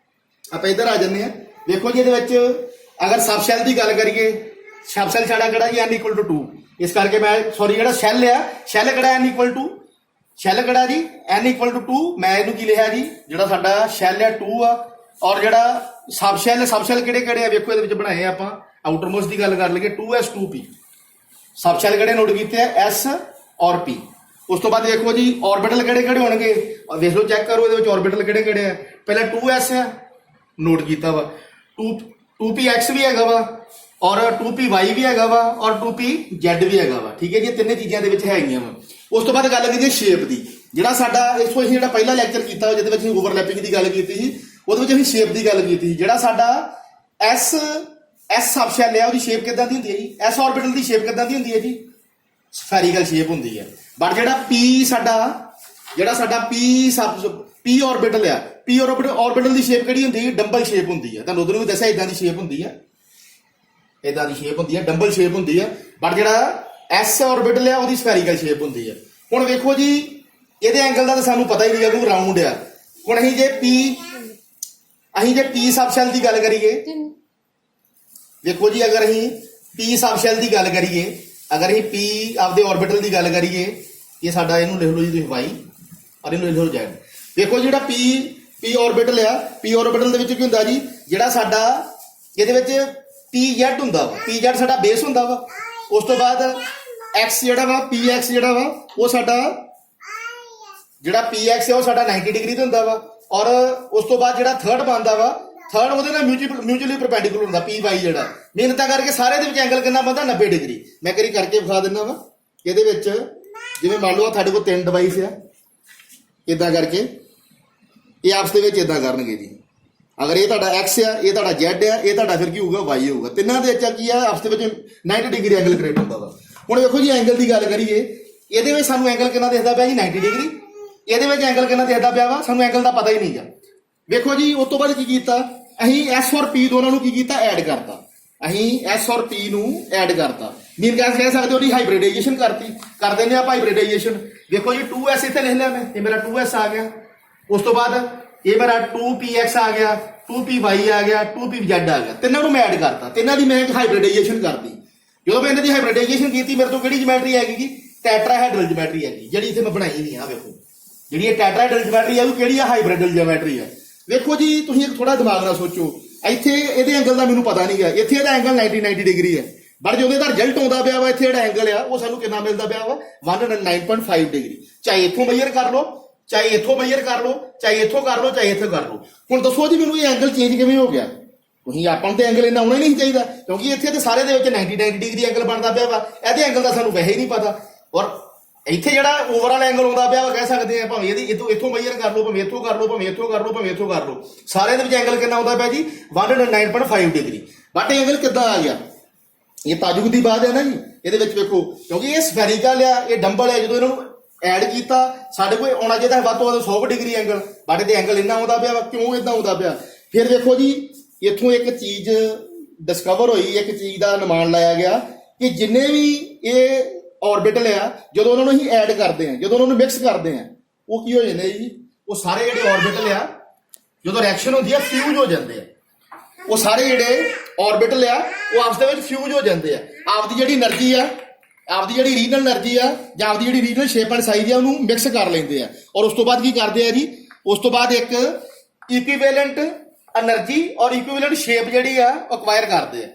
ਆਪਾਂ ਇੱਧਰ ਆ ਜੰਨੇ ਆ ਵੇਖੋ ਜੀ ਇਹਦੇ ਵਿੱਚ ਅਗਰ ਸਬ ਸ਼ੈਲ ਦੀ ਗੱਲ ਕਰੀਏ ਸਬ ਸ਼ੈਲ ਸਾਡਾ ਕਿਹੜਾ ਜੀ n = 2 ਇਸ ਕਰਕੇ ਮੈਂ ਸੌਰੀ ਜਿਹੜਾ ਸ਼ੈਲ ਆ ਸ਼ੈਲ ਕਿਹੜਾ n = ਸ਼ੈਲ ਕਿਹੜਾ ਜੀ n = 2 ਮੈਂ ਇਹਨੂੰ ਕੀ ਲਿਖਿਆ ਜੀ ਜਿਹੜਾ ਸਾਡਾ ਸ਼ੈਲ ਆ 2 ਆ ਔਰ ਜਿਹੜਾ ਸਬ ਸ਼ੈਲ ਕਿਹੜੇ ਆ ਵੇਖੋ ਇਹਦੇ ਵਿੱਚ ਬਣਾਏ ਆਪਾਂ ਆਊਟਰ ਮੋਸਟ ਦੀ ਗੱਲ ਕਰ ਲਈਏ 2s 2p ਸਬ ਸ਼ੈਲ ਕਿਹੜੇ ਨੋਟ ਕੀਤੇ ਆ s ਔਰ p ਉਸ ਤੋਂ ਬਾਅਦ ਵੇਖੋ ਜੀ ਆਰਬਿਟਲ ਕਿਹੜੇ ਹੋਣਗੇ ਵੇਖ ਲਓ ਚੈੱਕ ਕਰੋ ਇਹਦੇ ਵਿੱਚ ਆਰਬਿਟਲ ਕਿਹੜੇ ਆ ਪਹਿਲਾਂ 2s ਆ ਨੋਟ ਕੀਤਾ ਵਾ 2px ਵੀ ਹੈਗਾ ਵਾ ਔਰ 2py ਵੀ ਹੈਗਾ ਵਾ ਔਰ 2pz ਵੀ ਹੈਗਾ ਵਾ ਠੀਕ ਹੈ ਜੀ ਤਿੰਨੇ ਚੀਜ਼ਾਂ ਦੇ ਵਿੱਚ ਹੈਗੀਆਂ ਵਾ ਉਸ ਤੋਂ ਬਾਅਦ ਗੱਲ ਕਰੀਏ ਸ਼ੇਪ ਦੀ ਜਿਹੜਾ ਸਾਡਾ ਇਸ ਤੋਂ ਅਸੀਂ ਜਿਹੜਾ ਪਹਿਲਾ ਲੈਕਚਰ ਕੀਤਾ ਜਿਹਦੇ ਵਿੱਚ ਅਸੀਂ ਓਵਰਲੈਪਿੰਗ ਦੀ ਗੱਲ ਕੀਤੀ ਸੀ ਉਹਦੇ ਵਿੱਚ ਅਸੀਂ ਸ਼ੇਪ ਦੀ ਗੱਲ ਕੀਤੀ ਸੀ ਜਿਹੜਾ ਸਾਡਾ s ਸਬ ਸ਼ੈਲ ਹੈ ਉਹਦੀ ਸ਼ੇਪ ਕਿੱਦਾਂ ਦੀ ਹੁੰਦੀ ਹੈ ਜੀ s ਆਰਬਿਟਲ ਦੀ ਸ਼ੇਪ ਕਿੱਦਾਂ ਦੀ ਹੁੰਦੀ ਹੈ ਜੀ ਸਫੈਰੀਕਲ ਸ਼ੇਪ ਹੁੰਦੀ ਹੈ ਬਟ ਜਿਹੜਾ p ਆਰਬਿਟਲ ਆ p ਆਰਬਿਟਲ ਦੀ ਸ਼ੇਪ ਕਿਹੜੀ ਹੁੰਦੀ ਹੈ ਡੰਬਲ ਸ਼ੇਪ ਹੁੰਦੀ ਹੈ ਤੁਹਾਨੂੰ ਉਧਰੋਂ ਵੀ ਦੱਸਿਆ ਇਦਾਂ ਦੀ ਸ਼ੇਪ ਹੁੰਦੀ ਹੈ ਡੰਬਲ ਸ਼ੇਪ ਹੁੰਦੀ ਹੈ ਬਟ ਜਿਹੜਾ s ਆਰਬਿਟਲ ਆ ਉਹਦੀ ਸਫੈਰੀਕਲ ਸ਼ੇਪ ਹੁੰਦੀ ਹੈ ਹੁਣ ਵੇਖੋ ਜੀ ਇਹਦੇ ਐਂਗਲ ਦਾ ਤਾਂ ਸਾਨੂੰ ਪਤਾ ਹੀ ਨਹੀਂ ਹੈ ਕਿਉਂਕਿ ਰਾਉਂਡ ਆ ਹੁਣ ਅਸੀਂ ਜੇ p ਸਬ ਸ਼ੈਲ ਦੀ ਗੱਲ ਕਰੀਏ ਦੇਖੋ ਜੀ ਅਗਰ ਅਸੀਂ p ਸਬ ਸ਼ੈਲ ਦੀ ਗੱਲ ਕਰੀਏ ਅਗਰ ਅਸੀਂ p ਆਪਦੇ ਆਰਬਿਟਲ ਦੀ ਗੱਲ ਕਰੀਏ ਇਹ ਸਾਡਾ ਇਹਨੂੰ ਲਿਖ ਲਓ ਜੀ ਤੁਸੀਂ y ਔਰ ਇਹਨੂੰ ਲਿਖ ਲਓ z ਦੇਖੋ ਜਿਹੜਾ p ਆਰਬਿਟਲ ਆ p ਆਰਬਿਟਲ ਦੇ ਵਿੱਚ ਕੀ ਹੁੰਦਾ ਜੀ ਜਿਹੜਾ ਸਾਡਾ ਇਹਦੇ ਵਿੱਚ pz ਹੁੰਦਾ ਵਾ pz ਸਾਡਾ ਬੇਸ ਹੁੰਦਾ ਵਾ ਉਸ ਤੋਂ ਬਾਅਦ x ਜਿਹੜਾ ਵਾ px ਜਿਹੜਾ ਵਾ ਉਹ ਸਾਡਾ ਜਿਹੜਾ px ਹੈ ਉਹ ਸਾਡਾ 90 ਡਿਗਰੀ ਤੇ ਹੁੰਦਾ ਵਾ ਔਰ ਉਸ ਤੋਂ ਬਾਅਦ ਜਿਹੜਾ ਥਰਡ ਬਣਦਾ ਵਾ ਥਰਡ ਉਹਦੇ ਨਾਲ ਮਿਊਚੁਅਲੀ ਪਰਪੈਂਡੀਕੁਲਰ ਹੁੰਦਾ py ਜਿਹੜਾ ਮਿਹਨਤਾਂ ਕਰਕੇ ਸਾਰੇ ਦੇ ਵਿੱਚ ਐਂਗਲ ਕਿੰਨਾ ਬਣਦਾ 90 ਡਿਗਰੀ ਮੈਂ ਕਰੀ ਕਰਕੇ ਵਿਖਾ ਦਿੰਦਾ ਵਾ ਇਹਦੇ ਵਿੱਚ ਜਿਵੇਂ ਮੰਨ ਲਓ ਤੁਹਾਡੇ ਕੋਲ 3 ਡਿਵਾਈਸ ਆ ਇਦਾਂ ਕਰਕੇ ਇਹ ਆਪਸ ਦੇ ਵਿੱਚ ਇਦਾਂ ਕਰਨਗੇ ਜੀ ਅਗਰ ਇਹ ਤੁਹਾਡਾ x ਆ ਇਹ ਤੁਹਾਡਾ z ਆ ਇਹ ਤੁਹਾਡਾ ਫਿਰ ਕੀ ਹੋਊਗਾ y ਹੋਊਗਾ ਤਿੰਨਾਂ ਦੇ ਵਿੱਚ ਕੀ ਆ ਆਪਸ ਦੇ ਵਿੱਚ 90 ਡਿਗਰੀ ਐਂਗਲ ਕ੍ਰੀਏਟ ਹੁੰਦਾ ਵਾ ਹੁਣ ਵੇਖੋ ਜੀ ਐਂਗਲ ਦੀ ਗੱਲ ਕਰੀਏ ਇਹਦੇ ਵਿੱਚ ਸਾਨੂੰ ਐਂਗਲ ਕਿੰਨਾ ਦਿਖਦਾ ਪਿਆ ਜੀ 90 ਡਿਗਰੀ ਇਹਦੇ ਵਿੱਚ ਐਂਗਲ ਕਿੰਨਾ ਦਿਖਦਾ ਪਿਆ ਵਾ ਸਾਨੂੰ ਐਂਗਲ ਦਾ ਪਤਾ ਹੀ ਨਹੀਂਗਾ ਵੇਖੋ ਜੀ ਉਸ ਤੋਂ ਬਾਅਦ ਕੀ ਕੀਤਾ ਅਸੀਂ s ਔਰ p ਦੋਨਾਂ ਨੂੰ ਕੀ ਕੀਤਾ ਐਡ ਕਰਤਾ ਅਸੀਂ s ਔਰ p ਨੂੰ ਐਡ ਕਰਤਾ ਮੀਨ ਕਹਿ ਸਕਦੇ ਹੋ ਜੀ ਹਾਈਬ੍ਰਿਡਾਈਜੇਸ਼ਨ ਕਰਤੀ ਕਰ ਦਿੰਦੇ ਆਪਾਂ ਹਾਈਬ੍ਰਿਡਾਈਜੇਸ਼ਨ ਦੇਖੋ ਜੀ 2s ਇੱਥੇ ਲਿਖ ਲਿਆ ਮੈਂ ਇਹ ਮੇਰਾ 2s ਆ ਗਿਆ ਉਸ ਤੋਂ ਬਾਅਦ ਇਹ ਮੇਰਾ 2px ਆ ਗਿਆ 2py ਆ ਗਿਆ 2pz ਆ ਗਿਆ ਤਿੰਨਾਂ ਨੂੰ ਮੈਂ ਐਡ ਕਰਤਾ ਤਿੰਨਾਂ ਦੀ ਮੈਂ ਹਾਈਬ੍ਰਿਡਾਈਜੇਸ਼ਨ ਕਰਤੀ ਜਦੋਂ ਮੈਂ ਇਹਨਾਂ ਦੀ ਹਾਈਬ੍ਰਿਡਾਈਜੇਸ਼ਨ ਕੀਤੀ ਮੇਰੇ ਤੋਂ ਕਿਹੜੀ ਜਿਓਮੈਟਰੀ ਹੈਗੀ ਜੀ ਟੈਟਰਾਹੈਡਰਲ ਜਿਓਮੈਟਰੀ ਹੈਗੀ ਜਿਹੜੀ ਇੱਥੇ ਮੈਂ ਬਣਾਈ ਨਹੀਂ ਆ ਵੇਖੋ ਜਿਹੜੀ ਇਹ ਟੈਟਰਾਹੈਡਰਲ ਜਿਓਮੈਟਰੀ ਹੈ ਉਹ ਕਿਹੜੀ ਆ ਹਾਈਬ੍ਰਿਡਲ ਜਿਓਮੈਟਰੀ ਹੈ ਵੇਖੋ ਜੀ ਤੁਸੀਂ ਇੱਕ ਥੋੜਾ ਦਿਮਾਗ ਨਾਲ ਸੋਚੋ ਇੱਥੇ ਇਹਦੇ ਐਂਗਲ ਦਾ ਮੈਨੂੰ ਪਤਾ ਨਹੀਂ ਗਾ ਇੱਥੇ ਇਹਦਾ ਐਂਗਲ 90 ਡਿਗਰੀ ਹੈ ਬਟ ਜਦੋਂ ਇਹਦਾ ਰਿਜ਼ਲਟ ਆਉਂਦਾ ਪਿਆ ਵਾ ਇੱਥੇ ਜਿਹੜਾ ਐਂਗਲ ਆ ਉਹ ਸਾਨੂੰ ਕਿੰਨਾ ਮਿਲਦਾ ਪਿਆ ਵਾ 109.5 ਡਿਗਰੀ ਚਾਹੇ ਇੱਥੋਂ ਮੇਜਰ ਕਰ ਲਓ ਚਾਹੇ ਇੱਥੋਂ ਮੇਜਰ ਕਰ ਲਓ ਚਾਹੇ ਇੱਥੋਂ ਕਰ ਲਓ ਚਾਹੇ ਇੱਥੋਂ ਕਰ ਲਓ ਹੁਣ ਦੱਸੋ ਜੀ ਮੈਨੂੰ ਇਹ ਐਂਗਲ ਚੇਂਜ ਕਿਵੇਂ ਹੋ ਗਿਆ ਤੁਸੀਂ ਆਪਾਂ ਨੂੰ ਤੇ ਐਂਗਲ ਇੰਨਾ ਆਉਣਾ ਹੀ ਨਹੀਂ ਚਾਹੀਦਾ ਕਿਉਂਕਿ ਇੱਥੇ ਤੇ ਸਾਰੇ ਦੇ ਵਿੱਚ 90 ਡਿਗਰੀ ਐਂਗਲ ਬਣਦਾ ਪਿਆ ਵਾ ਇਹਦੇ ਐਂਗਲ ਦਾ ਸਾਨੂੰ ਵੈਸੇ ਹੀ ਨਹੀਂ ਪਤਾ ਔਰ ਇੱਥੇ ਜਿਹੜਾ ਓਵਰਆਲ ਐਂਗਲ ਆਉਂਦਾ ਪਿਆ ਵਾ ਕਹਿ ਸਕਦੇ ਆ ਭਾਵੇਂ ਇਹਦੀ ਇੱਥੋਂ ਮੇਜਰ ਕਰ ਲਓ ਭਾਵੇਂ ਇੱਥੋਂ ਕਰ ਲਓ ਭਾਵੇਂ ਇੱਥੋਂ ਕਰ ਲਓ ਭਾਵੇਂ ਇੱਥੋਂ ਕਰ ਲਓ ਸਾਰਿਆਂ ਦੇ ਵਿੱਚ ਐਂਗਲ ਕਿੰਨਾ ਆਉਂਦਾ ਪਿਆ ਜੀ 109.5 ਡਿਗਰੀ ਬਟ ਇਹ ਐਂਗਲ ਕਿੱਦਾਂ ਆ ਗਿਆ ਇਹ ਤਾਜੁਬ ਦੀ ਬਾਤ ਹੈ ਨਾ ਜੀ ਇਹਦੇ ਵਿੱਚ ਵੇਖੋ ਕਿਉਂਕਿ ਇਹ ਸਫੈਰੀਕਲ ਆ ਇਹ ਡੰਬਲ ਆ ਜਦੋਂ ਇਹਨੂੰ ਐਡ ਕੀਤਾ ਸਾਡੇ ਕੋਲ ਆਉਣਾ ਚਾਹੀਦਾ ਵੱਧ ਤੋਂ ਵੱਧ 100 ਡਿਗਰੀ ਐਂਗਲ ਬਟ ਇਹਦੇ ਐਂਗਲ ਇੰਨਾ ਆਉਂਦਾ ਪਿਆ ਵਾ ਕਿਉਂ ਇਦਾਂ ਆਉਂਦਾ ਪਿਆ ਫਿਰ ਦੇਖੋ ਜੀ ਇੱਥੋਂ ਇੱਕ ਚੀਜ਼ ਡਿਸਕਵਰ ਹੋਈ ਇੱਕ ਚੀਜ਼ ਦਾ ਅਨੁਮਾਨ ਲਾਇਆ ਗਿਆ ਕਿ ਜਿੰਨੇ ਵੀ ਇਹ ਆਰਬਿਟਲ ਆ ਜਦੋਂ ਉਹਨਾਂ ਨੂੰ ਅਸੀਂ ਐਡ ਕਰਦੇ ਆ ਜਦੋਂ ਉਹਨਾਂ ਨੂੰ ਮਿਕਸ ਕਰਦੇ ਆ ਉਹ ਕੀ ਹੋ ਜਾਂਦੇ ਜੀ ਉਹ ਸਾਰੇ ਜਿਹੜੇ ਆਰਬਿਟਲ ਆ ਜਦੋਂ ਰਿਐਕਸ਼ਨ ਹੁੰਦੀ ਆ ਫਿਊਜ਼ ਹੋ ਜਾਂਦੇ ਆ ਉਹ ਸਾਰੇ ਜਿਹੜੇ ਆਰਬਿਟਲ ਆ ਉਹ ਆਪਸ ਦੇ ਵਿੱਚ ਫਿਊਜ਼ ਹੋ ਜਾਂਦੇ ਆ ਆਪਦੀ ਜਿਹੜੀ એનર્ਜੀ ਆ ਆਪਦੀ ਜਿਹੜੀ ਰੀਜਨਲ એનર્ਜੀ ਆ ਜਾਂ ਆਪਦੀ ਜਿਹੜੀ ਰੀਜਨਲ ਸ਼ੇਪ ਐਂਡ ਸਾਈਜ਼ ਆ ਉਹਨੂੰ ਮਿਕਸ ਕਰ ਲੈਂਦੇ ਆ ਔਰ ਉਸ ਤੋਂ ਬਾਅਦ ਕੀ ਕਰਦੇ ਆ ਜੀ ਉਸ ਤੋਂ ਬਾਅਦ ਇੱਕ ਇਕੁਈਵੈਲੈਂਟ એનર્ਜੀ ਔਰ ਇਕੁਈਵੈਲੈਂਟ ਸ਼ੇਪ ਜਿਹੜੀ ਆ ਅਕਵਾਇਰ ਕਰਦੇ ਆ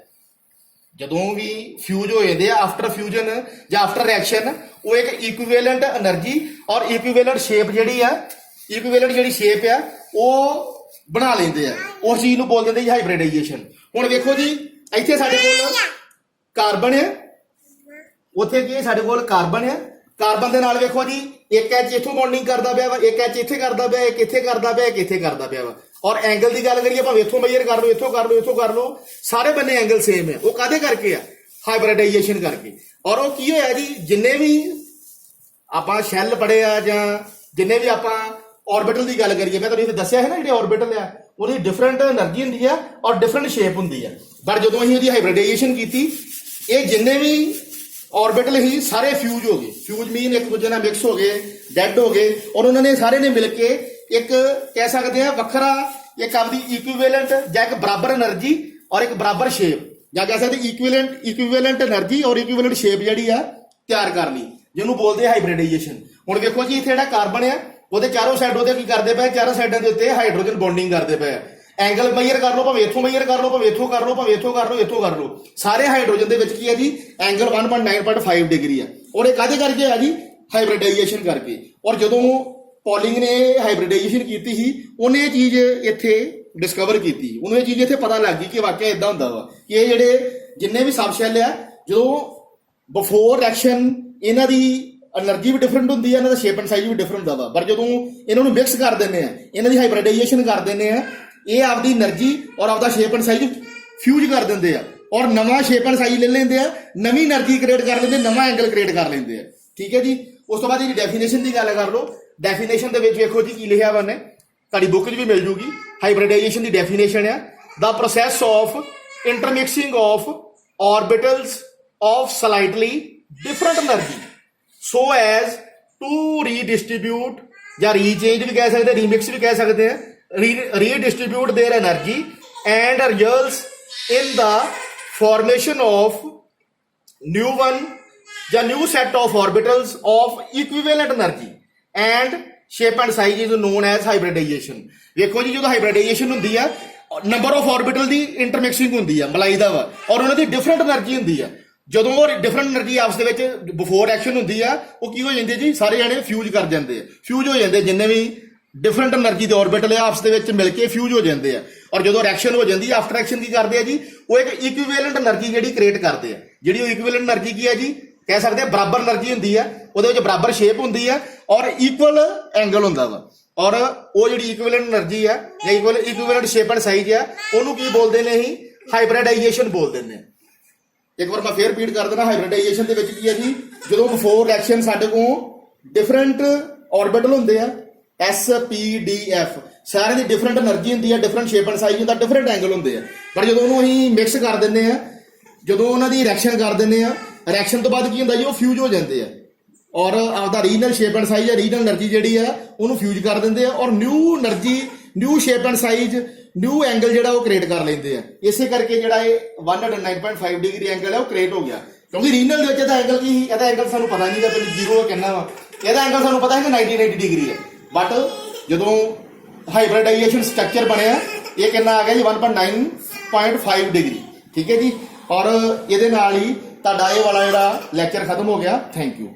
ਜਦੋਂ ਵੀ ਫਿਊਜ਼ ਹੋ ਜਾਂਦੇ ਆ ਆਫਟਰ ਫਿਊਜ਼ਨ ਜਾਂ ਆਫਟਰ ਰਿਐਕਸ਼ਨ, ਉਹ ਇੱਕ ਇਕੁਈਵੈਲੈਂਟ એનર્ਜੀ ਔਰ ਇਕੁਈਵੈਲੈਂਟ ਸ਼ੇਪ ਜਿਹੜੀ ਆ, ਇਕੁਈਵੈਲੈਂਟ ਜਿਹੜੀ ਸ਼ੇਪ ਆ ਉਹ ਬਣਾ ਲੈਂਦੇ ਆ। ਉਸ ਚੀਜ਼ ਨੂੰ ਬੋਲ ਦਿੰਦੇ ਜੀ ਹਾਈਬ੍ਰਿਡਾਈਜੇਸ਼ਨ। ਹੁਣ ਵੇਖੋ ਜੀ, ਇੱਥੇ ਸਾਡੇ ਕੋਲ ਕਾਰਬਨ ਹੈ, ਉੱਥੇ ਕੀ ਸਾਡੇ ਕੋਲ ਕਾਰਬਨ ਹੈ। ਕਾਰਬਨ ਦੇ ਨਾਲ ਵੇਖੋ ਜੀ, ਇੱਕ ਐਚ ਇੱਥੋਂ ਬੌਂਡਿੰਗ ਕਰਦਾ ਪਿਆ ਵਾ, ਇੱਕ ਐਚ ਇੱਥੇ ਕਰਦਾ ਪਿਆ, ਇੱਕ ਇੱਥੇ ਕਰਦਾ ਪਿਆ, ਇੱਕ ਇੱਥੇ ਕਰਦਾ ਪਿਆ ਵਾ। ਔਰ ਐਂਗਲ ਦੀ ਗੱਲ ਕਰੀਏ, ਭਾਵੇਂ ਇੱਥੋਂ ਮੇਜਰ ਕਰ ਲਓ, ਇੱਥੋਂ ਕਰ ਲਓ, ਇੱਥੋਂ ਕਰ ਲਓ, ਸਾਰੇ ਬੰਨੇ ਐਂਗਲ ਸੇਮ ਹੈ। ਉਹ ਕਾਹਦੇ ਕਰਕੇ ਆ? ਹਾਈਬ੍ਰਿਡਾਈਜੇਸ਼ਨ ਕਰਕੇ। ਔਰ ਉਹ ਕੀ ਹੋਇਆ ਜੀ, ਜਿੰਨੇ ਵੀ ਆਪਾਂ ਸ਼ੈੱਲ ਪੜੇ ਆ ਜਾਂ ਜਿੰਨੇ ਵੀ ਆਪਾਂ ਆਰਬਿਟਲ ਦੀ ਗੱਲ ਕਰੀਏ, ਮੈਂ ਤੁਹਾਨੂੰ ਦੱਸਿਆ ਹੈ ਨਾ, ਜਿਹੜੇ ਆਰਬਿਟਲ ਆ ਉਹਦੀ ਡਿਫਰੈਂਟ એનર્ਜੀ ਹੁੰਦੀ ਆ ਔਰ ਡਿਫਰੈਂਟ ਸ਼ੇਪ ਹੁੰਦੀ ਆ। ਪਰ ਜਦੋਂ ਅਸੀਂ ਉਹਦੀ ਹਾਈਬ੍ਰਿਡਾਈਜੇਸ਼ਨ ਕੀਤੀ, ਇਹ ਜਿੰਨੇ ਵੀ ਆਰਬਿਟਲ ਹੀ ਸਾਰੇ ਫਿਊਜ਼ ਹੋ ਗਏ। ਫਿਊਜ਼ ਮੀਨ ਇੱਕ ਦੂਜੇ ਨਾਲ ਮਿਕਸ ਹੋ ਗਏ, ਡੈਡ ਹੋ ਗਏ, ਔਰ ਉਹਨਾਂ ਨੇ ਸਾਰੇ ਨੇ ਮਿਲ ਕੇ ਇੱਕ ਕਹਿ ਸਕਦੇ ਆ ਵੱਖਰਾ, ਇੱਕ ਆਪਦੀ ਇਕੁਈਵੈਲੈਂਟ ਜਾਂ ਇੱਕ ਬਰਾਬਰ એનર્ਜੀ ਔਰ ਇੱਕ ਬਰਾਬਰ ਸ਼ੇਪ, ਜਾਂ ਕਹਿ ਸਕਦੇ ਇਕੁਈਵੈਲੈਂਟ એનર્ਜੀ ਔਰ ਇਕੁਈਵੈਲੈਂਟ ਸ਼ੇਪ ਜਿਹੜੀ ਆ ਤਿਆਰ ਕਰ ਲਈ, ਜਿਹਨੂੰ ਬੋਲਦੇ ਆ ਹਾਈਬ੍ਰਿਡਾਈਜੇਸ਼ਨ। ਹੁਣ ਵੇਖੋ ਜੀ, ਇੱਥੇ ਜਿਹੜਾ ਕਾਰਬਨ ਆ ਉਹਦੇ ਚਾਰੋਂ ਸਾਈਡ ਉਹਦੇ ਕੀ ਕਰਦੇ ਪਏ, ਚਾਰੋਂ ਸਾਈਡਾਂ ਦੇ ਉੱਤੇ ਹਾਈਡਰੋਜਨ ਬੌਂਡਿੰਗ ਕਰਦੇ ਪਏ। ਐਂਗਲ ਮੇਜਰ ਕਰ ਲਓ, ਭਾਵੇਂ ਇੱਥੋਂ ਮੇਜਰ ਕਰ ਲਓ, ਭਾਵੇਂ ਇੱਥੋਂ ਕਰ ਲਓ, ਭਾਵੇਂ ਇੱਥੋਂ ਕਰ ਲਓ, ਇੱਥੋਂ ਕਰ ਲਓ, ਸਾਰੇ ਹਾਈਡਰੋਜਨ ਦੇ ਵਿੱਚ ਕੀ ਹੈ ਜੀ, ਐਂਗਲ 1.9.5 ਡਿਗਰੀ ਆ। ਔਰ ਇਹ ਕਾਹਦੇ ਕਰਕੇ ਆ ਜੀ? ਹਾਈਬ੍ਰਿਡਾਈਜੇਸ਼ਨ ਕਰਕੇ। ਔਰ ਜਦੋਂ ਪੌਲਿੰਗ ਨੇ ਹਾਈਬ੍ਰਿਡਾਈਜੇਸ਼ਨ ਕੀਤੀ ਸੀ, ਉਹਨੇ ਇਹ ਚੀਜ਼ ਇੱਥੇ ਡਿਸਕਵਰ ਕੀਤੀ, ਉਹਨੂੰ ਇਹ ਚੀਜ਼ ਇੱਥੇ ਪਤਾ ਲੱਗ ਗਈ ਕਿ ਵਾਕਿਆ ਇਦਾਂ ਹੁੰਦਾ ਵਾ ਕਿ ਇਹ ਜਿਹੜੇ ਜਿੰਨੇ ਵੀ ਸਬ ਸ਼ੈੱਲ ਆ, ਜਦੋਂ ਬਿਫੋਰ ਰਿਐਕਸ਼ਨ ਇਹਨਾਂ ਦੀ એનર્ਜੀ ਵੀ ਡਿਫਰੈਂਟ ਹੁੰਦੀ ਹੈ, ਇਹਨਾਂ ਦਾ ਸ਼ੇਪ ਐਂਡ ਸਾਈਜ਼ ਵੀ ਡਿਫਰੈਂਟ ਹੁੰਦਾ ਵਾ। ਪਰ ਜਦੋਂ ਇਹਨਾਂ ਨੂੰ ਮਿਕਸ ਕਰ ਦਿੰਦੇ ਆ, ਇਹਨਾਂ ਦੀ ਹਾਈਬ੍ਰਿਡਾਈਜੇਸ਼ਨ ਕਰ ਦਿੰਦੇ ਆ, ਇਹ ਆਪਦੀ એનર્ਜੀ ਔਰ ਆਪਦਾ ਸ਼ੇਪ ਐਂਡ ਸਾਈਜ਼ ਫਿਊਜ਼ ਕਰ ਦਿੰਦੇ ਆ, ਔਰ ਨਵਾਂ ਸ਼ੇਪ ਐਂਡ ਸਾਈਜ਼ ਲੈ ਲੈਂਦੇ ਆ, ਨਵੀਂ એનર્ਜੀ ਕ੍ਰੀਏਟ ਕਰ ਲੈਂਦੇ, ਨਵਾਂ ਐਂਗਲ ਕ੍ਰੀਏਟ ਕਰ ਲੈਂਦੇ ਆ। ਠੀਕ ਹੈ ਜੀ। ਉਸ ਤੋਂ ਬਾਅਦ ਇਹਦੀ ਡੈਫੀਨੇਸ਼ਨ ਦੀ ਗੱਲ ਕਰ ਲਓ। ਡੈਫੀਨੇਸ਼ਨ ਦੇ ਵਿੱਚ ਵੇਖੋ ਜੀ ਕੀ ਲਿਖਿਆ ਵਾ ਨੇ, ਤੁਹਾਡੀ ਬੁੱਕ 'ਚ ਵੀ ਮਿਲ ਜੂਗੀ। ਹਾਈਬ੍ਰਿਡਾਈਜੇਸ਼ਨ ਦੀ ਡੈਫੀਨੇਸ਼ਨ ਆ, ਦਾ process of intermixing of orbitals of slightly different energy so as to redistribute, ਜਾਂ ਰੀਚੇਂਜ ਵੀ ਕਹਿ ਸਕਦੇ, ਰੀਮਿਕਸ ਵੀ ਕਹਿ ਸਕਦੇ ਆ, redistribute their energy and results in the formation of new one ਜਾਂ new set of orbitals of equivalent energy and shape and size is known as hybridization। ਵੇਖੋ ਜੀ, ਜਦੋਂ ਹਾਈਬ੍ਰਿਡਾਈਜੇਸ਼ਨ ਹੁੰਦੀ ਆ, ਨੰਬਰ ਆਫ ਆਰਬਿਟਲ ਦੀ ਇੰਟਰਮਿਕਸਿੰਗ ਹੁੰਦੀ ਆ, ਮਲਾਈ ਦਾ ਵਾ, ਔਰ ਉਹਨਾਂ ਦੀ ਡਿਫਰੈਂਟ એનર્ਜੀ ਹੁੰਦੀ ਆ। ਜਦੋਂ ਉਹ ਡਿਫਰੈਂਟ એનર્ਜੀ ਆਪਸ ਦੇ ਵਿੱਚ ਬਿਫੋਰ ਐਕਸ਼ਨ ਹੁੰਦੀ ਆ, ਉਹ ਕੀ ਹੋ ਜਾਂਦੇ ਜੀ, ਸਾਰੇ ਜਾਣੇ ਫਿਊਜ਼ ਕਰ ਜਾਂਦੇ ਆ, ਫਿਊਜ਼ ਹੋ ਜਾਂਦੇ, ਜਿੰਨੇ ਵੀ ਡਿਫਰੈਂਟ એનર્ਜੀ ਦੇ ਆਰਬਿਟਲ ਆਪਸ ਦੇ ਵਿੱਚ ਮਿਲ ਕੇ ਫਿਊਜ਼ ਹੋ ਜਾਂਦੇ ਆ। ਔਰ ਜਦੋਂ ਰਿਐਕਸ਼ਨ ਹੋ ਜਾਂਦੀ ਆ, ਆਫਟਰ ਐਕਸ਼ਨ ਕੀ ਕਰਦੇ ਆ ਜੀ, ਉਹ ਇੱਕ ਇਕੁਈਵੈਲੈਂਟ એનર્ਜੀ ਜਿਹੜੀ ਕ੍ਰੀਏਟ ਕਰਦੇ ਆ। ਜਿਹੜੀ ਉਹ ਇਕੁਈਵੈਲੈਂਟ એનર્ਜੀ ਕੀ ਆ ਜੀ, ਕਹਿ ਸਕਦੇ ਆ ਬਰਾਬਰ એનર્ਜੀ ਹੁੰਦੀ ਆ, ਉਹਦੇ ਵਿੱਚ ਬਰਾਬਰ ਸ਼ੇਪ ਹੁੰਦੀ ਆ ਔਰ ਇਕੁਅਲ ਐਂਗਲ ਹੁੰਦਾ ਵਾ। ਔਰ ਉਹ ਜਿਹੜੀ ਇਕੁਈਵੈਲੈਂਟ એનર્ਜੀ ਆ ਜਾਂ ਇਕੁਈਵੈਲੈਂਟ ਸ਼ੇਪ ਐਂਡ ਸਾਈਜ਼ ਆ, ਉਹਨੂੰ ਕੀ ਬੋਲਦੇ ਨੇ ਅਸੀਂ? ਹਾਈਬ੍ਰਿਡਾਈਜੇਸ਼ਨ ਬੋਲਦੇ ਨੇ। ਇੱਕ ਵਾਰ ਮੈਂ ਫੇਰ ਰਿਪੀਟ ਕਰ ਦਿੰਦਾ, ਹਾਈਬ੍ਰਿਡਾਈਜੇਸ਼ਨ ਦੇ ਵਿੱਚ ਕੀ ਹੈ ਜੀ, ਜਦੋਂ ਬਿਫੋਰ ਰਿਐਕਸ਼ਨ ਸਾਡੇ ਕੋਲ ਡਿਫਰੈਂਟ ਆਰਬਿਟਲ ਹੁੰਦੇ ਆ, SPDF, ਸਾਰਿਆਂ ਦੀ ਡਿਫਰੈਂਟ એનર્ਜੀ ਹੁੰਦੀ ਆ, ਡਿਫਰੈਂਟ ਸ਼ੇਪ ਐਂਡ ਸਾਈਜ਼ ਹੁੰਦਾ, ਡਿਫਰੈਂਟ ਐਂਗਲ ਹੁੰਦੇ ਆ। ਪਰ ਜਦੋਂ ਉਹਨੂੰ ਅਸੀਂ ਮਿਕਸ ਕਰ ਦਿੰਦੇ ਆ, ਜਦੋਂ ਉਹਨਾਂ ਦੀ ਰਿਐਕਸ਼ਨ ਕਰ ਦਿੰਦੇ ਆ, ਰਿਐਕਸ਼ਨ ਤੋਂ ਬਾਅਦ ਕੀ ਹੁੰਦਾ ਜੀ, ਉਹ ਫਿਊਜ਼ ਹੋ ਜਾਂਦੇ ਆ ਔਰ ਆਪਦਾ ਰੀਜਨਲ ਸ਼ੇਪ ਐਂਡ ਸਾਈਜ਼ ਜਾਂ ਰੀਜਨਲ એનર્ਜੀ ਜਿਹੜੀ ਆ ਉਹਨੂੰ ਫਿਊਜ਼ ਕਰ ਦਿੰਦੇ ਆ, ਔਰ new energy, new shape and size, new angle ਜਿਹੜਾ ਉਹ ਕ੍ਰੀਏਟ ਕਰ ਲੈਂਦੇ ਆ। ਇਸੇ ਕਰਕੇ ਜਿਹੜਾ ਇਹ 109.5 ਡਿਗਰੀ ਐਂਗਲ ਹੈ ਉਹ ਕ੍ਰੀਏਟ ਹੋ ਗਿਆ, ਕਿਉਂਕਿ ਰੀਜਨਲ ਦੇ ਵਿੱਚ ਇਹਦਾ ਐਂਗਲ ਕੀ ਸੀ, ਇਹਦਾ ਐਂਗਲ ਸਾਨੂੰ ਪਤਾ ਨਹੀਂ, ਪਹਿਲੇ ਜ਼ੀਰੋ ਕਿੰਨਾ ਵਾ, ਇਹਦਾ ਐਂਗਲ ਸਾਨੂੰ ਪਤਾ ਹੈ ਕਿ 90 ਡਿਗਰੀ ਹੈ। ਬਟ ਜਦੋਂ ਹਾਈਬ੍ਰਿਡਾਈਜੇਸ਼ਨ ਸਟਰਕਚਰ ਬਣਿਆ, ਇਹ ਕਿੰਨਾ ਆ ਗਿਆ ਜੀ, 1.9.5 ਡਿਗਰੀ। ਠੀਕ ਹੈ ਜੀ। ਔਰ ਇਹਦੇ ਨਾਲ ਹੀ ਤੁਹਾਡਾ ਇਹ ਵਾਲਾ ਜਿਹੜਾ ਲੈਕਚਰ ਖਤਮ ਹੋ ਗਿਆ। Thank you.